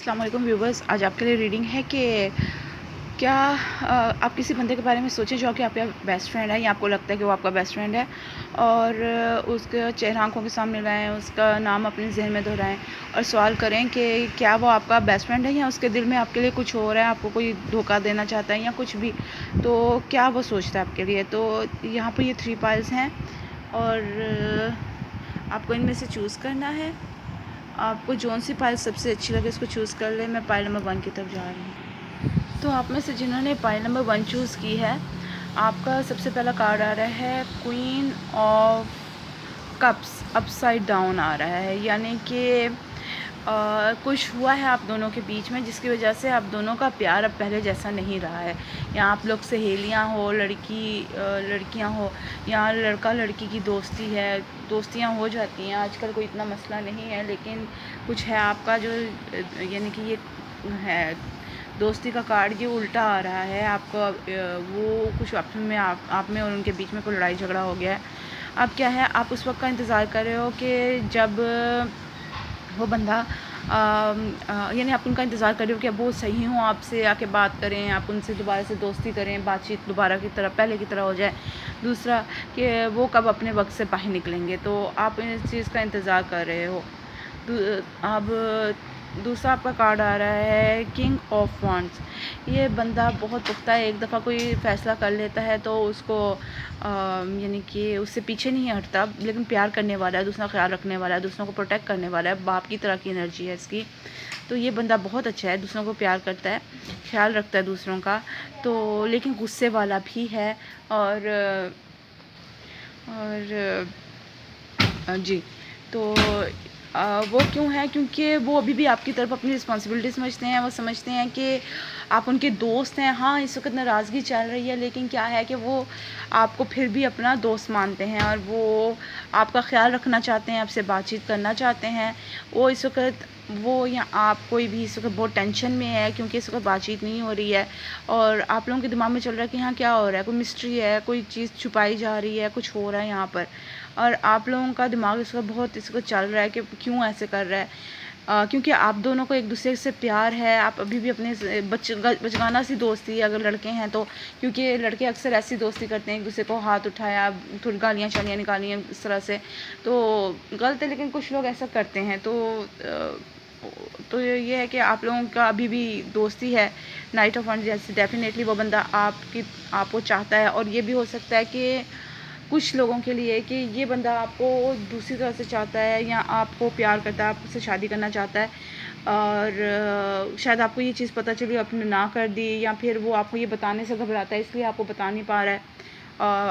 अस्सलाम वालेकुम व्यूवर्स, आज आपके लिए रीडिंग है कि क्या आप किसी बंदे के बारे में सोचें जो कि आपका बेस्ट फ्रेंड है या आपको लगता है कि वो आपका बेस्ट फ्रेंड है और उसका चेहरा आंखों के सामने लाएं, उसका नाम अपने जहन में दोहराएं और सवाल करें कि क्या वो आपका बेस्ट फ्रेंड है या उसके दिल में आपके लिए कुछ हो रहा है, आपको कोई धोखा देना चाहता है या कुछ भी। तो क्या वो सोचता है आपके लिए। तो यहाँ पर ये 3 पाइल्स हैं और आपको इनमें से चूज़ करना है। आपको जौन सी पाइल सबसे अच्छी लगे उसको चूज़ कर ले। मैं पाइल नंबर 1 की तरफ जा रही हूँ। तो आप में से जिन्होंने पाइल नंबर 1 चूज़ की है, आपका सबसे पहला कार्ड आ रहा है queen of cups upside down आ रहा है, यानी कि कुछ हुआ है आप दोनों के बीच में जिसकी वजह से आप दोनों का प्यार अब पहले जैसा नहीं रहा है। या आप लोग सहेलियां हो, लड़कियां हो, या लड़का लड़की की दोस्ती है, दोस्तियां हो जाती हैं आजकल, कोई इतना मसला नहीं है। लेकिन कुछ है आपका जो यानी कि ये है दोस्ती का कार्ड, ये उल्टा आ रहा है आपको। वो कुछ आप में और उनके बीच में कोई लड़ाई झगड़ा हो गया है। अब क्या है, आप उस वक्त का इंतज़ार कर रहे हो कि जब वो बंदा यानी आप उनका इंतज़ार कर रहे हो कि अब वो सही हों, आपसे आके बात करें, आप उनसे दोबारा से दोस्ती करें, बातचीत दोबारा की तरह पहले की तरह हो जाए। दूसरा कि वो कब अपने वक्त से बाहर निकलेंगे, तो आप इस चीज़ का इंतज़ार कर रहे हो। अब दूसरा आपका कार्ड आ रहा है किंग ऑफ वॉन्ड्स। ये बंदा बहुत पुख्ता है, एक दफ़ा कोई फ़ैसला कर लेता है तो उसको यानी कि उससे पीछे नहीं हटता, लेकिन प्यार करने वाला है, दूसरा ख्याल रखने वाला है, दूसरों को प्रोटेक्ट करने वाला है, बाप की तरह की एनर्जी है इसकी। तो ये बंदा बहुत अच्छा है, दूसरों को प्यार करता है, ख्याल रखता है दूसरों का, तो लेकिन गुस्से वाला भी है। और जी, तो वो क्यों है, क्योंकि वो अभी भी आपकी तरफ अपनी रिस्पॉन्सिबिलिटी समझते हैं। वो समझते हैं कि आप उनके दोस्त हैं। हाँ, इस वक्त नाराज़गी चल रही है, लेकिन क्या है कि वो आपको फिर भी अपना दोस्त मानते हैं और वो आपका ख्याल रखना चाहते हैं, आपसे बातचीत करना चाहते हैं। वो इस वक्त वो या आप कोई भी इस वक्त बहुत टेंशन में है क्योंकि इस वक्त बातचीत नहीं हो रही है और आप लोगों के दिमाग में चल रहा है कि हाँ क्या हो रहा है, कोई मिस्ट्री है, कोई चीज़ छुपाई जा रही है, कुछ हो रहा है यहाँ पर। और आप लोगों का दिमाग इस वक्त बहुत इस वक्त चल रहा है कि क्यों ऐसे कर रहा है। क्योंकि आप दोनों को एक दूसरे से प्यार है। आप अभी भी अपने बचगाना सी दोस्ती है अगर लड़के हैं तो, क्योंकि लड़के अक्सर ऐसी दोस्ती करते हैं, एक दूसरे को हाथ उठाया, थोड़ी गालियाँ शालियाँ निकाली हैं इस तरह से, तो गलत है, लेकिन कुछ लोग ऐसा करते हैं। तो ये है कि आप लोगों का अभी भी दोस्ती है नाइट ऑफ वंडर्स जैसे। डेफिनेटली वो बंदा आपको चाहता है और ये भी हो सकता है कि कुछ लोगों के लिए कि ये बंदा आपको दूसरी तरह से चाहता है या आपको प्यार करता है, आपसे शादी करना चाहता है और शायद आपको ये चीज़ पता चली, आपने ना कर दी, या फिर वो आपको ये बताने से घबराता है इसलिए आपको बता नहीं पा रहा है,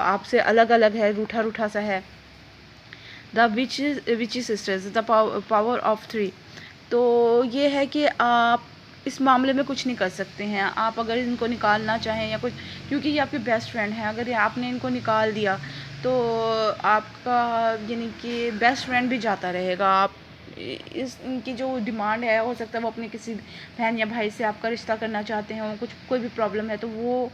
आपसे अलग अलग है, रूठा रूठा सा है। The witchy sisters, the power of 3। तो ये है कि आप इस मामले में कुछ नहीं कर सकते हैं। आप अगर इनको निकालना चाहें या कुछ, क्योंकि ये आपके बेस्ट फ्रेंड हैं, अगर ये आपने इनको निकाल दिया तो आपका यानी कि बेस्ट फ्रेंड भी जाता रहेगा। आप इस इनकी जो डिमांड है, हो सकता है वो अपने किसी बहन या भाई से आपका रिश्ता करना चाहते हैं, कुछ कोई भी प्रॉब्लम है तो वो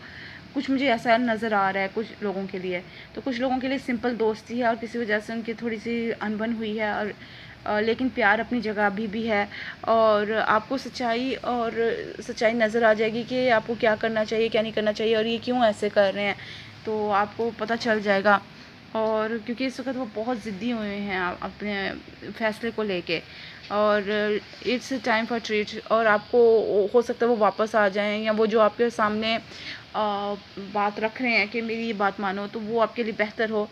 कुछ मुझे ऐसा नज़र आ रहा है कुछ लोगों के लिए। तो कुछ लोगों के लिए सिंपल दोस्ती है और किसी वजह से उनकी थोड़ी सी अनबन हुई है और लेकिन प्यार अपनी जगह अभी भी है और आपको सच्चाई नज़र आ जाएगी कि आपको क्या करना चाहिए, क्या नहीं करना चाहिए और ये क्यों ऐसे कर रहे हैं, तो आपको पता चल जाएगा। और क्योंकि इस वक्त वो बहुत ज़िद्दी हुए हैं अपने फ़ैसले को लेके और इट्स टाइम फॉर ट्रीट। और आपको हो सकता है वो वापस आ जाएं या वो जो आपके सामने बात रख रहे हैं कि मेरी ये बात मानो, तो वो आपके लिए बेहतर हो।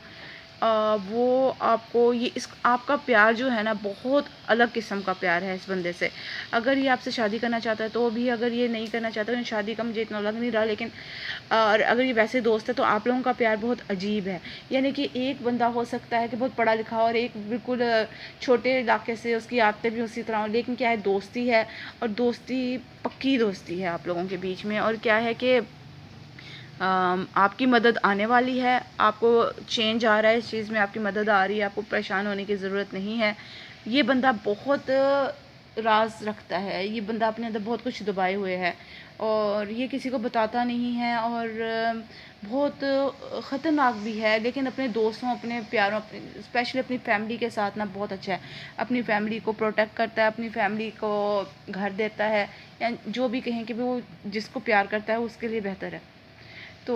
वो आपको ये इस आपका प्यार जो है ना, बहुत अलग किस्म का प्यार है इस बंदे से। अगर ये आपसे शादी करना चाहता है तो भी, अगर ये नहीं करना चाहता तो शादी का मुझे इतना लग नहीं रहा, लेकिन और अगर ये वैसे दोस्त है तो आप लोगों का प्यार बहुत अजीब है। यानी कि एक बंदा हो सकता है कि बहुत पढ़ा लिखा और एक बिल्कुल छोटे इलाके से, उसकी आदतें भी उसी तरह हो, लेकिन क्या है, दोस्ती है और दोस्ती पक्की दोस्ती है आप लोगों के बीच में। और क्या है कि आपकी मदद आने वाली है, आपको चेंज आ रहा है, इस चीज़ में आपकी मदद आ रही है, आपको परेशान होने की ज़रूरत नहीं है। ये बंदा बहुत राज रखता है, ये बंदा अपने अंदर बहुत कुछ दबाए हुए है और ये किसी को बताता नहीं है और बहुत ख़तरनाक भी है। लेकिन अपने दोस्तों, अपने प्यारों, स्पेशली अपनी फैमिली के साथ ना बहुत अच्छा है। अपनी फैमिली को प्रोटेक्ट करता है, अपनी फैमिली को घर देता है, या जो भी कहें कि वो जिसको प्यार करता है उसके लिए बेहतर है। तो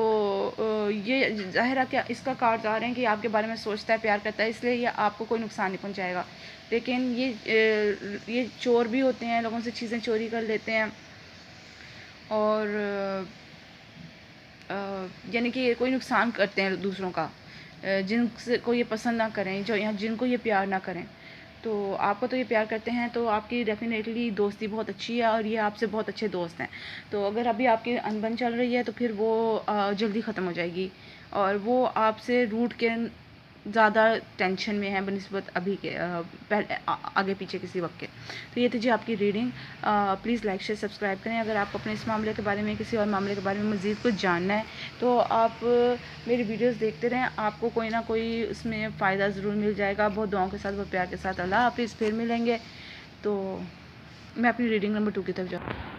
ये ज़ाहिर है कि इसका कारदार है कि आपके बारे में सोचता है, प्यार करता है, इसलिए ये आपको कोई नुकसान नहीं पहुंचाएगा। लेकिन ये चोर भी होते हैं, लोगों से चीज़ें चोरी कर लेते हैं और यानी कि कोई नुकसान करते हैं दूसरों का, जिनसे को ये पसंद ना करें, जो या जिनको ये प्यार ना करें। तो आपको तो ये प्यार करते हैं तो आपकी डेफ़िनेटली दोस्ती बहुत अच्छी है और ये आपसे बहुत अच्छे दोस्त हैं। तो अगर अभी आपकी अनबन चल रही है तो फिर वो जल्दी ख़त्म हो जाएगी और वो आपसे रूठ के ज़्यादा टेंशन में है बनिस्बत अभी के पहले आगे पीछे किसी वक्त के। तो ये थी जी आपकी reading. Please like share subscribe करें। अगर आप अपने इस मामले के बारे में, किसी और मामले के बारे में मज़ीद कुछ जानना है तो आप मेरी वीडियोस देखते रहें, आपको कोई ना कोई उसमें फ़ायदा ज़रूर मिल जाएगा। बहुत दुआओं के साथ, बहुत प्यार के साथ। अल्लाह हाफ़िज़। फिर मिलेंगे। तो मैं अपनी रीडिंग नंबर 2 की तरफ जाऊँ।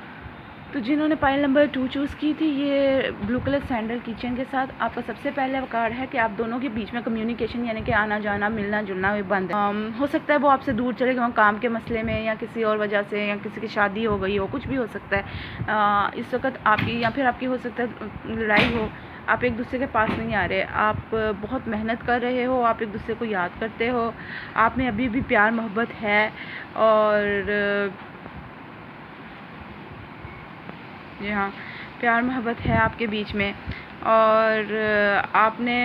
तो जिन्होंने पाइल नंबर 2 चूज़ की थी, ये ब्लू कलर सैंडल किचन के साथ, आपका सबसे पहला कार्ड है कि आप दोनों के बीच में कम्युनिकेशन यानी कि आना जाना, मिलना जुलना ये बंद है। हो सकता है वो आपसे दूर चले गए हों काम के मसले में, या किसी और वजह से, या किसी की शादी हो गई हो, कुछ भी हो सकता है। इस वक्त आपकी या फिर आपकी हो सकता है लड़ाई हो, आप एक दूसरे के पास नहीं आ रहे, आप बहुत मेहनत कर रहे हो, आप एक दूसरे को याद करते हो, आप में अभी भी प्यार मोहब्बत है और जी हाँ, प्यार मोहब्बत है आपके बीच में और आपने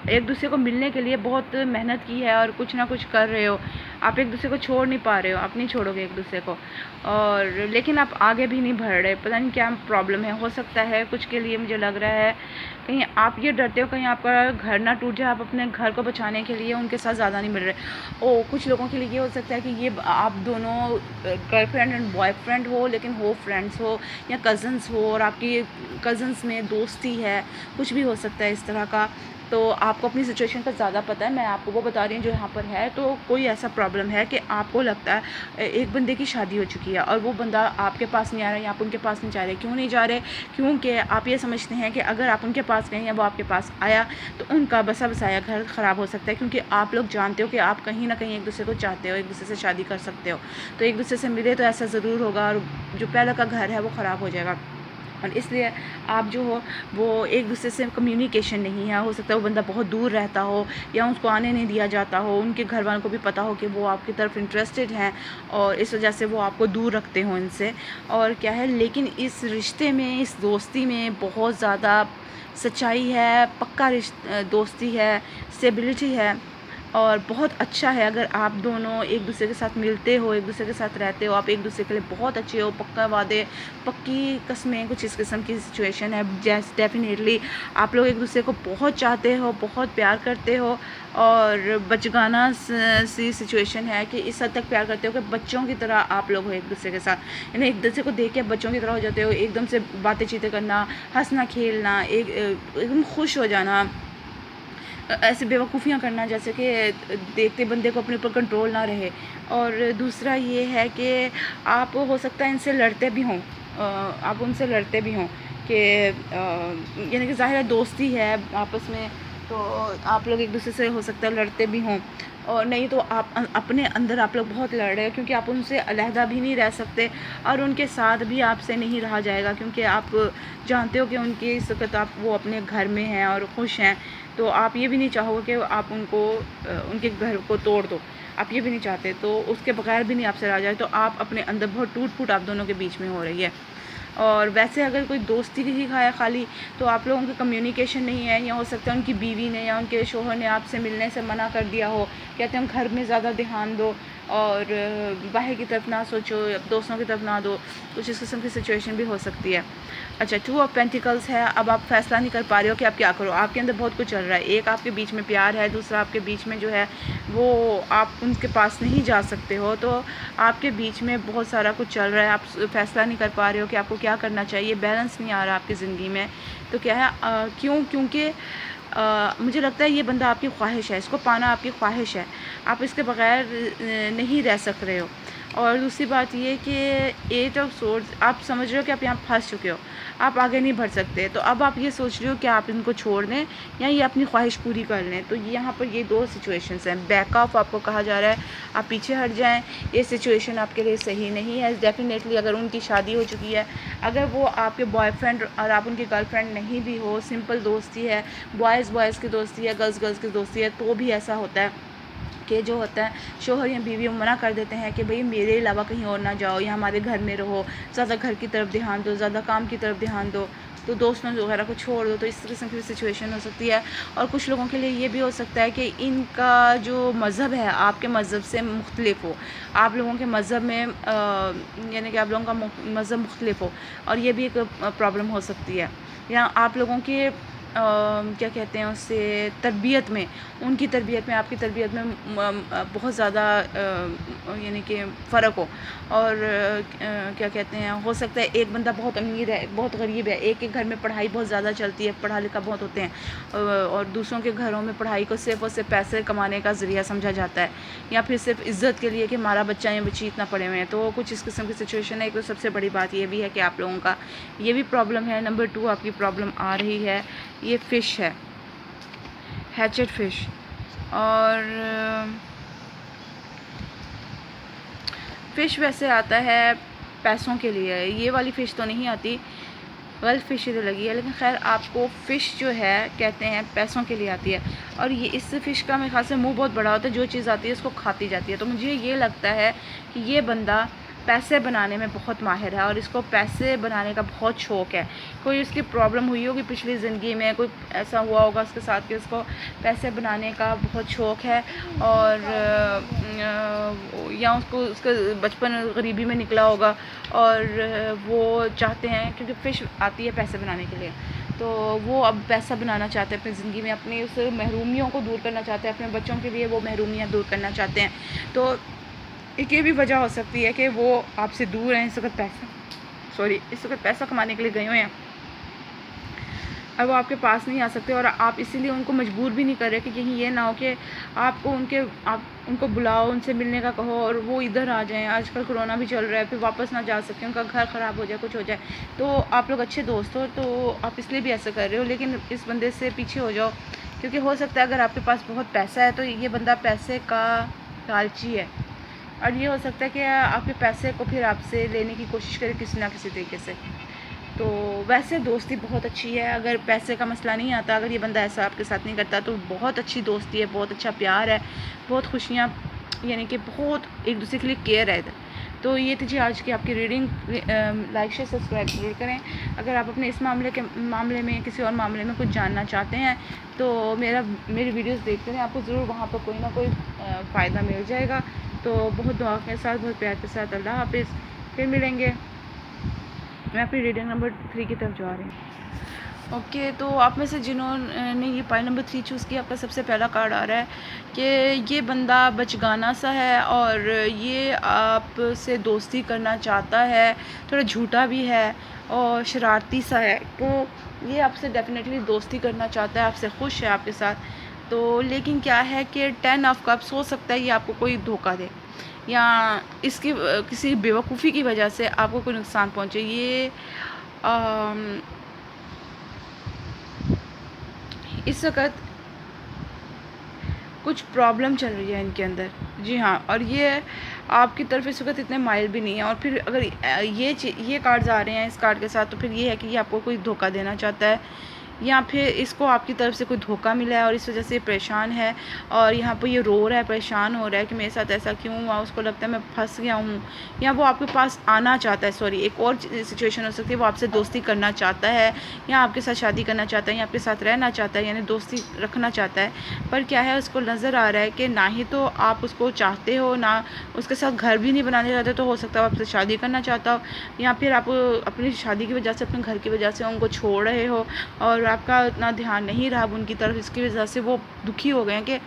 एक दूसरे को मिलने के लिए बहुत मेहनत की है और कुछ ना कुछ कर रहे हो। आप एक दूसरे को छोड़ नहीं पा रहे हो, आप नहीं छोड़ोगे एक दूसरे को, और लेकिन आप आगे भी नहीं बढ़ रहे। पता नहीं क्या प्रॉब्लम है। हो सकता है कुछ के लिए, मुझे लग रहा है कहीं आप ये डरते हो कहीं आपका घर ना टूट जाए, आप अपने घर को बचाने के लिए उनके साथ ज़्यादा नहीं मिल रहे। कुछ लोगों के लिए ये हो सकता है कि ये आप दोनों गर्लफ्रेंड एंड बॉयफ्रेंड हो, लेकिन हो फ्रेंड्स हो या कज़न्स हो और आपकी कज़न्स में दोस्ती है, कुछ भी हो सकता है इस तरह का। तो आपको अपनी सिचुएशन का ज़्यादा पता है, मैं आपको वो बता रही हूँ जो यहाँ पर है। तो कोई ऐसा प्रॉब्लम है कि आपको लगता है एक बंदे की शादी हो चुकी है और वो बंदा आपके पास नहीं आ रहा है या आप उनके पास नहीं जा रहे। क्यों नहीं जा रहे? क्योंकि आप ये समझते हैं कि अगर आप उनके पास गए या वो आपके पास आया तो उनका बसा बसाया घर ख़राब हो सकता है, क्योंकि आप लोग जानते हो कि आप कहीं ना कहीं एक दूसरे को चाहते हो, एक दूसरे से शादी कर सकते हो। तो एक दूसरे से मिले तो ऐसा ज़रूर होगा और जो पहले का घर है वो ख़राब हो जाएगा। और इसलिए आप जो हो वो एक दूसरे से कम्युनिकेशन नहीं है। हो सकता है वो बंदा बहुत दूर रहता हो या उसको आने नहीं दिया जाता हो, उनके घर वालों को भी पता हो कि वो आपकी तरफ इंटरेस्टेड हैं और इस वजह से वो आपको दूर रखते हो इनसे। और क्या है, लेकिन इस रिश्ते में, इस दोस्ती में बहुत ज़्यादा सच्चाई है, पक्का दोस्ती है, स्टेबिलिटी है और बहुत अच्छा है। अगर आप दोनों एक दूसरे के साथ मिलते हो, एक दूसरे के साथ रहते हो, आप एक दूसरे के लिए बहुत अच्छे हो, पक्का वादे, पक्की कस्में, कुछ इस किस्म की सिचुएशन है। जैसे डेफिनेटली आप लोग एक दूसरे को बहुत चाहते हो, बहुत प्यार करते हो और बचगाना सी सिचुएशन है कि इस हद तक प्यार करते हो कि बच्चों की तरह आप लोग हो एक दूसरे के साथ। यानी एक दूसरे को देख के बच्चों की तरह हो जाते हो, एकदम से बातें चीतें करना, हंसना खेलना, एकदम खुश हो जाना, ऐसे बेवकूफ़ियाँ करना जैसे कि देखते बंदे को अपने ऊपर कंट्रोल ना रहे। और दूसरा ये है कि आप हो सकता है इनसे लड़ते भी हों, आप उनसे लड़ते भी हों कि यानी कि ज़ाहिर है दोस्ती है आपस में, तो आप लोग एक दूसरे से हो सकता है लड़ते भी हों। और नहीं तो आप अपने अंदर आप लोग बहुत लड़ रहे हो, क्योंकि आप उनसे अलहदा भी नहीं रह सकते और उनके साथ भी आपसे नहीं रहा जाएगा, क्योंकि आप जानते हो कि उनके इस वक्त आप वो अपने घर में हैं और खुश हैं। तो आप ये भी नहीं चाहोगे कि आप उनको उनके घर को तोड़ दो, आप ये भी नहीं चाहते। तो उसके बगैर भी नहीं आपसे रहा जाए, तो आप अपने अंदर बहुत टूट फूट आप दोनों के बीच में हो रही है। और वैसे अगर कोई दोस्ती ही खाया खाली, तो आप लोगों की कम्युनिकेशन नहीं है, या हो सकता है उनकी बीवी ने या उनके शोहर ने आपसे मिलने से मना कर दिया हो, कहते हैं घर में ज़्यादा ध्यान दो और बाहर की तरफ ना सोचो, दोस्तों की तरफ ना दो, कुछ इस किस्म की सिचुएशन भी हो सकती है। अच्छा, 2 ऑफ पेंटिकल्स है। अब आप फैसला नहीं कर पा रहे हो कि आप क्या करो। आपके अंदर बहुत कुछ चल रहा है। एक आपके बीच में प्यार है, दूसरा आपके बीच में जो है वो आप उनके पास नहीं जा सकते हो। तो आपके बीच में बहुत सारा कुछ चल रहा है, आप फैसला नहीं कर पा रहे हो कि आपको क्या करना चाहिए, बैलेंस नहीं आ रहा आपकी ज़िंदगी में। तो क्या है, क्योंकि मुझे लगता है ये बंदा आपकी ख्वाहिश है, इसको पाना आपकी ख्वाहिश है, आप इसके बगैर नहीं रह सक रहे हो। और दूसरी बात ये कि एट ऑफ सोर्स, आप समझ रहे हो कि आप यहाँ फंस चुके हो, आप आगे नहीं बढ़ सकते। तो अब आप ये सोच रहे हो कि आप इनको छोड़ दें या ये अपनी ख्वाहिश पूरी कर लें। तो यहाँ पर ये दो सिचुएशंस हैं। बैक ऑफ आपको कहा जा रहा है, आप पीछे हट जाएं, ये सिचुएशन आपके लिए सही नहीं है। डेफिनेटली अगर उनकी शादी हो चुकी है, अगर वो आपके बॉयफ्रेंड और आप उनकी गर्लफ्रेंड नहीं भी हो, सिंपल दोस्ती है, बॉयज़ की दोस्ती है, गर्ल्स की दोस्ती है, तो भी ऐसा होता है कि जो होता है शोहर या बीवी मना कर देते हैं कि भाई मेरे अलावा कहीं और ना जाओ या हमारे घर में रहो, ज़्यादा घर की तरफ ध्यान दो, ज़्यादा काम की तरफ ध्यान दो, तो दोस्तों वगैरह को छोड़ दो। तो इस किस्म की सिचुएशन हो सकती है। और कुछ लोगों के लिए ये भी हो सकता है कि इनका जो मज़हब है आपके मज़हब से मुख्तलिफ हो, आप लोगों के मज़हब में यानी कि आप लोगों का मज़हब मुख्तलिफ हो, और ये भी एक प्रॉब्लम हो सकती है। या आप लोगों के क्या कहते हैं उससे तरबियत में, उनकी तरबियत में आपकी तरबियत में बहुत ज़्यादा यानी कि फ़र्क हो। और क्या कहते हैं, हो सकता है एक बंदा बहुत अमीर है, बहुत गरीब है, एक के घर में पढ़ाई बहुत ज़्यादा चलती है, पढ़ा लिखा बहुत होते हैं, और दूसरों के घरों में पढ़ाई को सिर्फ और सिर्फ पैसे कमाने का ज़रिया समझा जाता है, या फिर सिर्फ इज़्ज़त के लिए कि हमारा बच्चा या बच्ची इतना पढ़े हुए हैं। तो कुछ इस किस्म की सिचुएशन है। तो सबसे बड़ी बात ये भी है कि आप लोगों का ये भी प्रॉब्लम है। नंबर 2 आपकी प्रॉब्लम आ रही है, ये फ़िश है, हैचेड फ़िश। और फ़िश वैसे आता है पैसों के लिए, ये वाली फ़िश तो नहीं आती, गलत फ़िश इधर लगी है, लेकिन खैर आपको फ़िश जो है कहते हैं पैसों के लिए आती है। और ये इस फ़िश का मेरे ख़्याल से मुँह बहुत बड़ा होता है, जो चीज़ आती है उसको खाती जाती है। तो मुझे ये लगता है कि ये बंदा पैसे बनाने में बहुत माहिर है और इसको पैसे बनाने का बहुत शौक़ है। कोई उसकी प्रॉब्लम हुई होगी पिछली ज़िंदगी में, कोई ऐसा हुआ होगा उसके साथ कि उसको पैसे बनाने का बहुत शौक़ है, और या उसको उसका बचपन गरीबी में निकला होगा और वो चाहते हैं, क्योंकि फ़िश आती है पैसे बनाने के लिए, तो वो अब पैसा बनाना चाहते हैं अपनी ज़िंदगी में, अपनी उस महरूमियों को दूर करना चाहते हैं, अपने बच्चों के लिए वो महरूमियाँ दूर करना चाहते हैं। तो एक ये भी वजह हो सकती है कि वो आपसे दूर हैं, इस वक्त पैसा कमाने के लिए गए हुए हैं और वो आपके पास नहीं आ सकते, और आप इसीलिए उनको मजबूर भी नहीं कर रहे कि कहीं ये ना हो कि आप उनको बुलाओ, उनसे मिलने का कहो और वो इधर आ जाएं। आजकल कोरोना भी चल रहा है, फिर वापस ना जा सकें, उनका घर ख़राब हो जाए, कुछ हो जाए। तो आप लोग अच्छे दोस्त हो, तो आप इसलिए भी ऐसा कर रहे हो, लेकिन इस बंदे से पीछे हो जाओ, क्योंकि हो सकता है अगर आपके पास बहुत पैसा है तो ये बंदा पैसे का लालची है, और ये हो सकता है कि आपके पैसे को फिर आपसे लेने की कोशिश करे किसी ना किसी तरीके से। तो वैसे दोस्ती बहुत अच्छी है, अगर पैसे का मसला नहीं आता, अगर ये बंदा ऐसा आपके साथ नहीं करता, तो बहुत अच्छी दोस्ती है, बहुत अच्छा प्यार है, बहुत खुशियाँ, यानी कि बहुत एक दूसरे के लिए केयर है इधर। तो ये थी जी आज की आपकी रीडिंग। लाइक शेयर सब्सक्राइब ज़रूर करें। अगर आप अपने इस मामले में किसी और मामले में कुछ जानना चाहते हैं तो मेरी वीडियोस देखते रहें, आपको ज़रूर वहाँ पर कोई ना कोई फ़ायदा मिल जाएगा। तो बहुत दुआ के साथ, बहुत प्यार के साथ अल्लाह हाफ़िज़, फिर मिलेंगे। मैं अपनी रीडिंग नंबर 3 की तरफ जा रही हूँ। ओके, तो आप में से जिन्होंने ये पाई नंबर 3 चूज़ किया, आपका सबसे पहला कार्ड आ रहा है कि ये बंदा बचगाना सा है और ये आपसे दोस्ती करना चाहता है, थोड़ा झूठा भी है और शरारती सा है। तो ये आपसे डेफिनेटली दोस्ती करना चाहता है, आपसे खुश है आपके साथ। तो लेकिन क्या है कि 10 ऑफ कप्स, हो सकता है ये आपको कोई धोखा दे या इसकी किसी बेवकूफ़ी की वजह से आपको कोई नुकसान पहुंचे। ये इस वक्त कुछ प्रॉब्लम चल रही है इनके अंदर, जी हाँ, और ये आपकी तरफ इस वक्त इतने माइल भी नहीं है। और फिर अगर ये कार्ड्स आ रहे हैं इस कार्ड के साथ, तो फिर ये है कि ये आपको कोई धोखा देना चाहता है या फिर इसको आपकी तरफ से कोई धोखा मिला है और इस वजह से परेशान है, और यहाँ पर ये रो रहा है, परेशान हो रहा है कि मेरे साथ ऐसा क्यों हुआ, उसको लगता है मैं फंस गया हूँ, या वो आपके पास आना चाहता है। सॉरी, एक और सिचुएशन हो सकती है, वो आपसे दोस्ती करना चाहता है या आपके साथ शादी करना चाहता है या आपके साथ रहना चाहता है, यानी दोस्ती रखना चाहता है। पर क्या है, उसको नज़र आ रहा है कि ना ही तो आप उसको चाहते हो, ना उसके साथ घर भी नहीं बनाने चाहते। तो हो सकता है वो आपसे शादी करना चाहता हो, या फिर आप अपनी शादी की वजह से, अपने घर की वजह से उनको छोड़ रहे हो और आपका इतना ध्यान नहीं रहा उनकी तरफ, इसकी वजह से वो दुखी हो गए हैं कि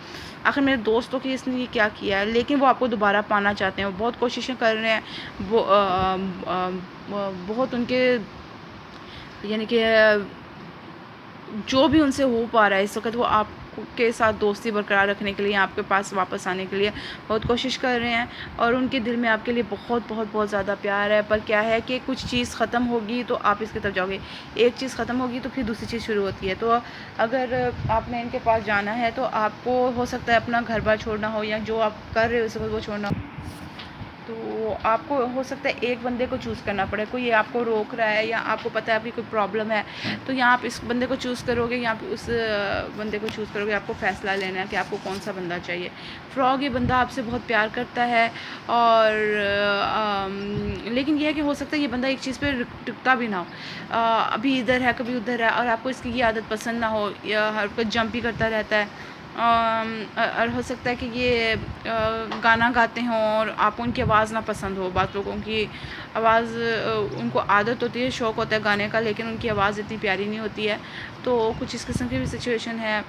आखिर मेरे दोस्तों की इसने ये क्या किया है। लेकिन वो आपको दोबारा पाना चाहते हैं, वो बहुत कोशिशें कर रहे हैं, वो बहुत उनके यानी कि जो भी उनसे हो पा रहा है इस वक्त, वो के साथ दोस्ती बरकरार रखने के लिए, आपके पास वापस आने के लिए बहुत कोशिश कर रहे हैं और उनके दिल में आपके लिए बहुत बहुत बहुत ज़्यादा प्यार है। पर क्या है कि कुछ चीज़ ख़त्म होगी तो आप इसकी तरफ जाओगे, एक चीज़ ख़त्म होगी तो फिर दूसरी चीज़ शुरू होती है। तो अगर आपने इनके पास जाना है तो आपको हो सकता है अपना घर बार छोड़ना हो या जो आप कर रहे हो उस वक्त वो छोड़ना हो, तो आपको हो सकता है एक बंदे को चूज़ करना पड़े। कोई आपको रोक रहा है या आपको पता है आपकी कोई प्रॉब्लम है, तो यहाँ आप इस बंदे को चूज़ करोगे या आप उस बंदे को चूज़ करोगे। आपको फ़ैसला लेना है कि आपको कौन सा बंदा चाहिए। फ्रॉग ये बंदा आपसे बहुत प्यार करता है और लेकिन ये है कि हो सकता है ये बंदा एक चीज़ पे टिकता भी ना हो, अभी इधर है कभी उधर है और आपको इसकी ये आदत पसंद ना हो या हर वक्त जंप ही करता रहता है। और हो सकता है कि ये गाना गाते हों और आपको उनकी आवाज़ ना पसंद हो। बात लोगों की आवाज़ उनको आदत होती है, शौक़ होता है गाने का, लेकिन उनकी आवाज़ इतनी प्यारी नहीं होती है। तो कुछ इस किस्म की भी सिचुएशन है।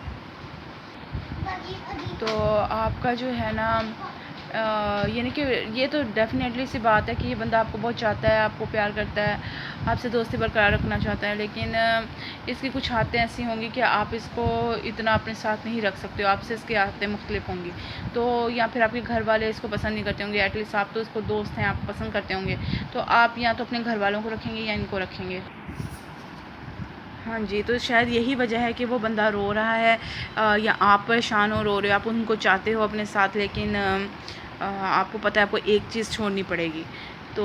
तो आपका जो है ना यानी कि ये तो डेफ़िनेटली सी बात है कि ये बंदा आपको बहुत चाहता है, आपको प्यार करता है, आपसे दोस्ती बरकरार रखना चाहता है, लेकिन इसकी कुछ आदतें ऐसी होंगी कि आप इसको इतना अपने साथ नहीं रख सकते हो, आपसे इसकी आदतें मुख्तलिफ होंगी। तो या फिर आपके घर वाले इसको पसंद नहीं करते होंगे, एटलीस्ट आप तो इसको दोस्त हैं, आप पसंद करते होंगे। तो आप या तो अपने घर वालों को रखेंगे या इनको रखेंगे। हाँ जी, तो शायद यही वजह है कि वो बंदा रो रहा है या आप परेशान हो, रो रहे हो, आप उनको चाहते हो अपने साथ, लेकिन आपको पता है आपको एक चीज़ छोड़नी पड़ेगी। तो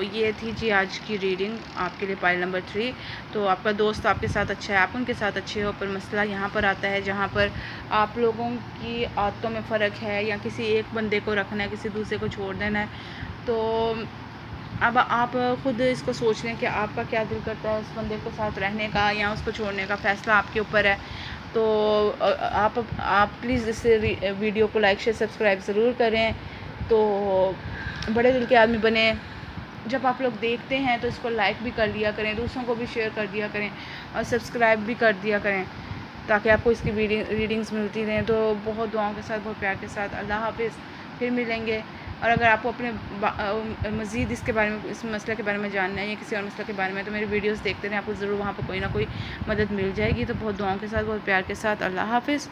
ये थी जी आज की रीडिंग आपके लिए, पाइल नंबर 3। तो आपका दोस्त आपके साथ अच्छा है, आप उनके साथ अच्छे हो, पर मसला यहाँ पर आता है जहाँ पर आप लोगों की आदतों में फ़र्क है या किसी एक बंदे को रखना है, किसी दूसरे को छोड़ देना है। तो अब आप ख़ुद इसको सोच लें कि आपका क्या दिल करता है उस बंदे के साथ रहने का या उसको छोड़ने का, फ़ैसला आपके ऊपर है। तो आप प्लीज़ इस वीडियो को लाइक शेयर सब्सक्राइब ज़रूर करें। तो बड़े दिल के आदमी बने। जब आप लोग देखते हैं तो इसको लाइक भी कर लिया करें, दूसरों को भी शेयर कर दिया करें और सब्सक्राइब भी कर दिया करें, ताकि आपको इसकी रीडिंग्स मिलती रहें। तो बहुत दुआओं के साथ, बहुत प्यार के साथ अल्लाह हाफ़िज़। फिर मिलेंगे। और अगर आपको अपने मज़ीद इसके बारे में, इस मसले के बारे में जानना है या किसी और मसले के बारे में, तो मेरी वीडियोस देखते रहें, आपको ज़रूर वहाँ पर कोई ना कोई मदद मिल जाएगी। तो बहुत दुआओं के साथ, बहुत प्यार के साथ अल्लाह हाफ़िज़।